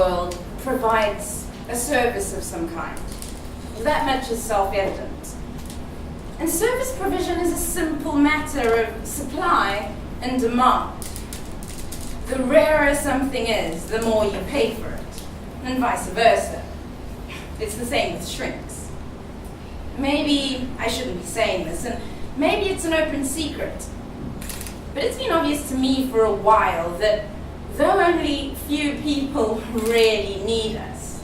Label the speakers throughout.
Speaker 1: world provides a service of some kind. That much is self-evident. And service provision is a simple matter of supply and demand. The rarer something is, the more you pay for it, and vice versa. It's the same with shrinks. Maybe I shouldn't be saying this, and maybe it's an open secret, but it's been obvious to me for a while that though only few people really need us,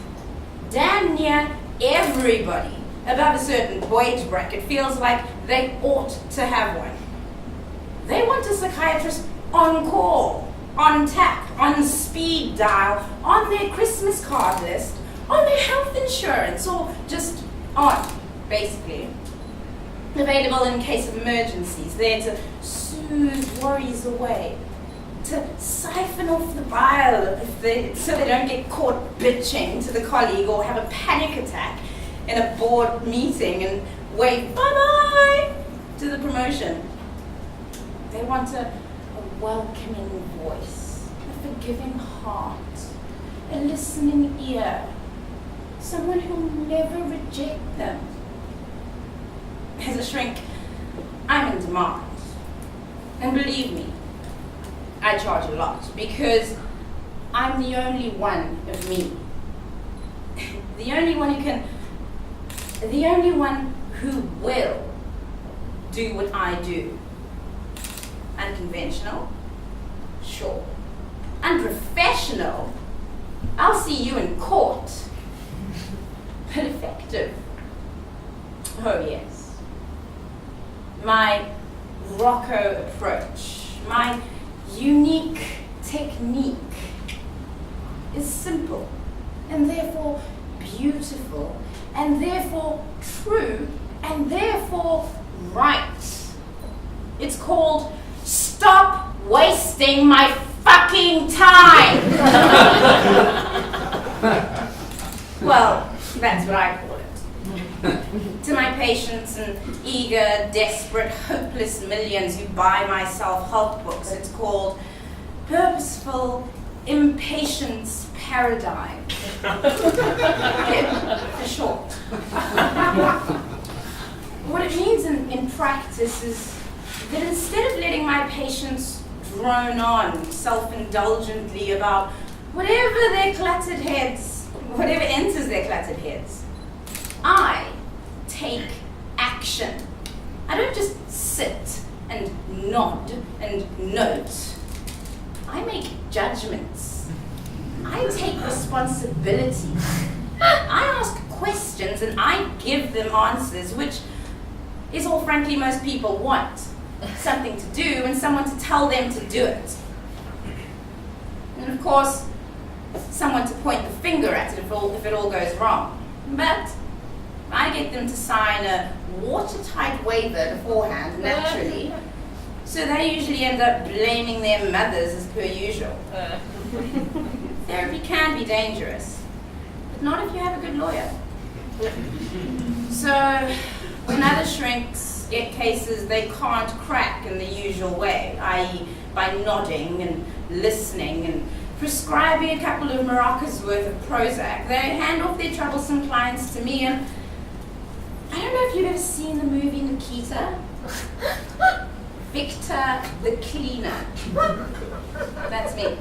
Speaker 1: damn near everybody above a certain wage bracket feels like they ought to have one. They want a psychiatrist on call, on tap, on speed dial, on their Christmas card list, on their health insurance, or just on, basically. Available in case of emergencies, there to soothe worries away, to siphon off the bile so they don't get caught bitching to the colleague or have a panic attack in a board meeting and wave bye-bye to the promotion. They want a welcoming voice, a forgiving heart, a listening ear, someone who'll never reject them. As a shrink, I'm in demand. And believe me, I charge a lot because I'm the only one of me. The only one who will do what I do. Unconventional? Sure. Unprofessional? I'll see you in court. But effective? Oh yes. My Rocco approach, my unique technique is simple and therefore beautiful and therefore true and therefore right. It's called Stop Wasting My Fucking Time! Well, that's what I call it. To my patients and eager, desperate, hopeless millions who buy my self-help books, it's called Purposeful Impatience Paradigm. For short. What it means in practice is that instead of letting my patients drone on self-indulgently about whatever enters their cluttered heads, I take action. I don't just sit and nod and note. I make judgments. I take responsibility. I ask questions and I give them answers, which is all frankly most people want. Something to do and someone to tell them to do it. And of course, someone to point the finger at it if it all goes wrong. But I get them to sign a watertight waiver beforehand, naturally, so they usually end up blaming their mothers as per usual. Therapy can be dangerous, but not if you have a good lawyer. So, when other shrinks get cases they can't crack in the usual way, i.e. by nodding and listening and prescribing a couple of maracas worth of Prozac, they hand off their troublesome clients to me, and I don't know if you've ever seen the movie Nikita. Victor the Cleaner. That's me.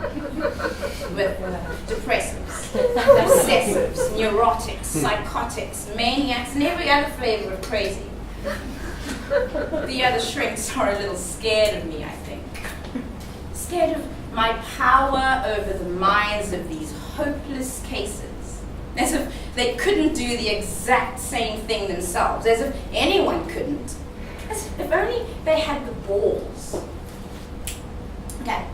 Speaker 1: With depressives, obsessives, neurotics, psychotics, maniacs, and every other flavor of crazy. The other shrinks are a little scared of me, I think. Scared of my power over the minds of these hopeless cases. As if they couldn't do the exact same thing themselves. As if anyone couldn't. As if only they had the balls. Okay.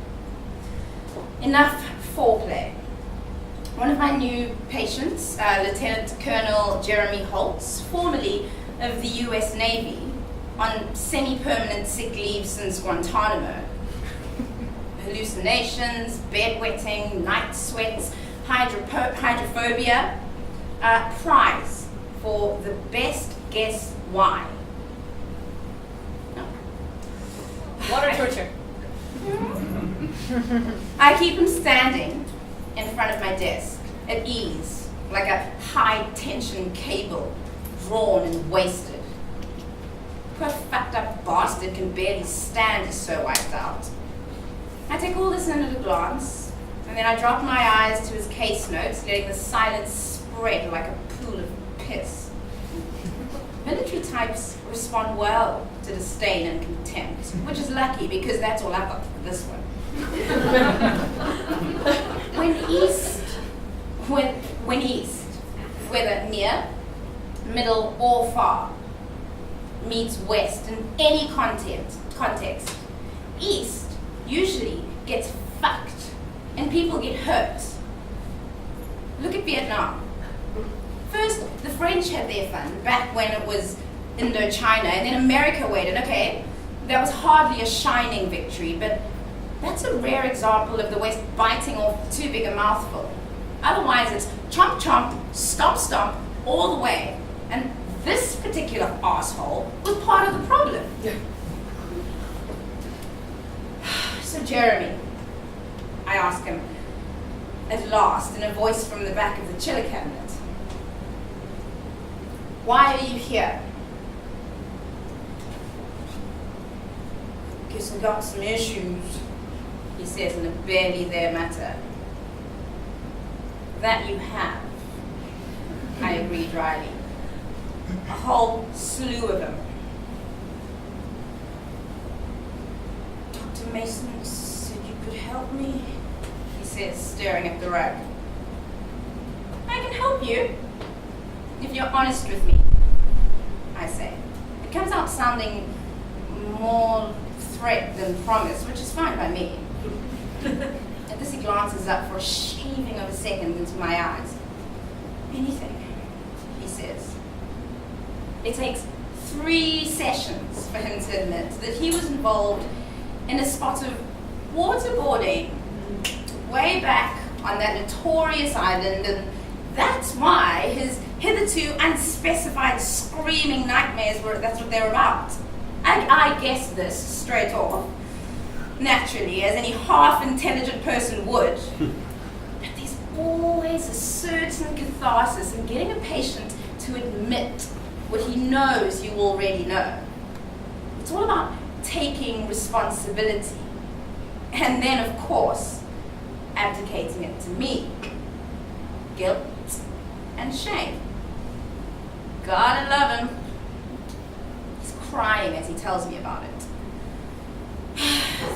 Speaker 1: Enough foreplay. One of my new patients, Lieutenant Colonel Jeremy Holtz, formerly of the US Navy, on semi-permanent sick leave since Guantanamo. Hallucinations, bedwetting, night sweats, hydrophobia, prize for the best guess why. No.
Speaker 2: Water torture.
Speaker 1: I keep him standing in front of my desk, at ease, like a high-tension cable, drawn and wasted. Poor fucked-up bastard can barely stand, he's so wiped out. I take all this in at a glance, and then I drop my eyes to his case notes, letting the silence spread like a pool of piss. Military types respond well to disdain and contempt, which is lucky because that's all I've got for this one. When east, whether near, middle, or far, meets west in any context, east usually gets fucked and people get hurt. Look at Vietnam. First, the French had their fun back when it was Indochina, and then America weighed in. Okay, that was hardly a shining victory, but that's a rare example of the West biting off too big a mouthful. Otherwise, it's chomp chomp, stomp stomp, all the way. And this particular asshole was part of the problem. So Jeremy, I ask him, at last, in a voice from the back of the chiller cabinet, why are you here? Guess I got some issues, he says in a barely there matter. That you have, I agree dryly. A whole slew of them. Dr. Mason said you could help me, he says, staring at the rug. I can help you, if you're honest with me, I say. It comes out sounding more threat than promise, which is fine by me. At this he glances up for a shaving of a second into my eyes. Anything, he says. It takes 3 sessions for him to admit that he was involved in a spot of waterboarding way back on that notorious island, and that's why his hitherto unspecified screaming nightmares that's what they're about. I guessed this straight off, naturally, as any half-intelligent person would. But there's always a certain catharsis in getting a patient to admit what he knows you already know. It's all about taking responsibility, and then, of course, abdicating it to me. Guilt and shame. Gotta love him. He's crying as he tells me about it.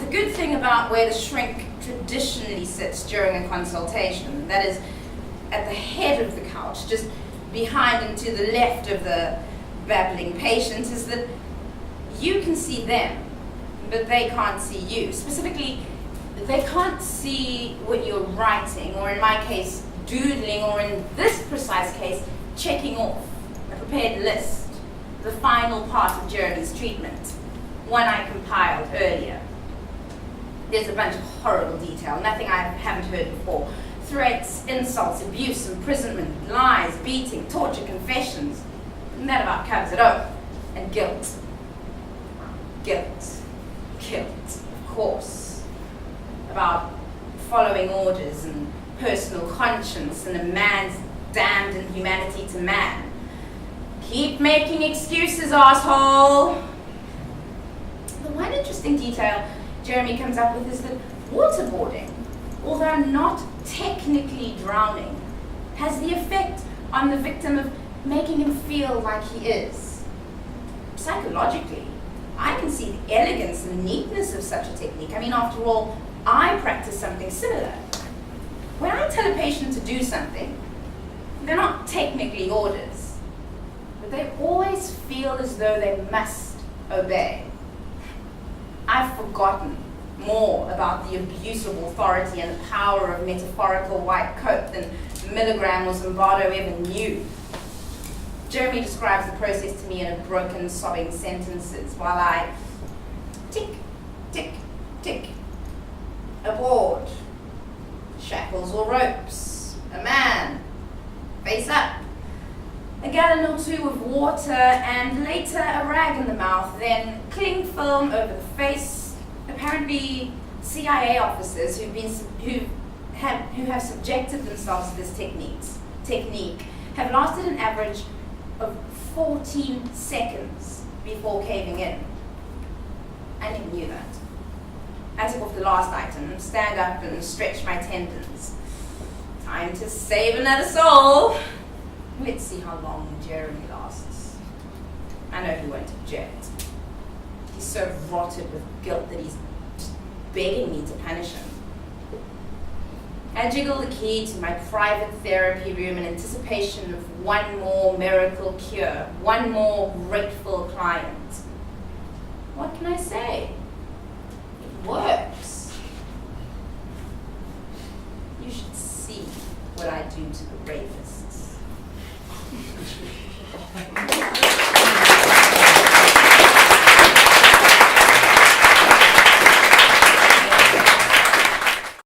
Speaker 1: The good thing about where the shrink traditionally sits during a consultation, that is, at the head of the couch, just behind and to the left of the babbling patient, is that you can see them, but they can't see you. Specifically, they can't see what you're writing, or in my case, doodling, or in this precise case, checking off a prepared list, the final part of Jeremy's treatment, one I compiled earlier. There's a bunch of horrible detail, nothing I haven't heard before. Threats, insults, abuse, imprisonment, lies, beating, torture, confessions. And that about covers it up. And guilt. Guilt. Guilt, of course. About following orders and personal conscience and a man's damned inhumanity to man. Keep making excuses, asshole! The one interesting detail Jeremy comes up with is that waterboarding, although not technically drowning, has the effect on the victim of making him feel like he is. Psychologically, I can see the elegance and neatness of such a technique. I mean, after all, I practice something similar. When I tell a patient to do something, they're not technically orders, but they always feel as though they must obey. I've forgotten more about the abuse of authority and the power of metaphorical white coat than Milligram or Zimbardo ever knew. Jeremy describes the process to me in a broken, sobbing sentences while I tick, tick, tick. A board, shackles or ropes, a man, face up, a gallon or 2 of water, and later a rag in the mouth, then cling film over the face. Apparently CIA officers who who have subjected themselves to this technique have lasted an average of 14 seconds before caving in. I never knew that. I took off the last item, stand up and stretch my tendons. Time to save another soul. Let's see how long Jeremy lasts. I know he won't object. He's so rotted with guilt that he's just begging me to punish him. I jiggle the key to my private therapy room in anticipation of one more miracle cure, one more grateful client. What can I say? It works. You should see what I do to the brain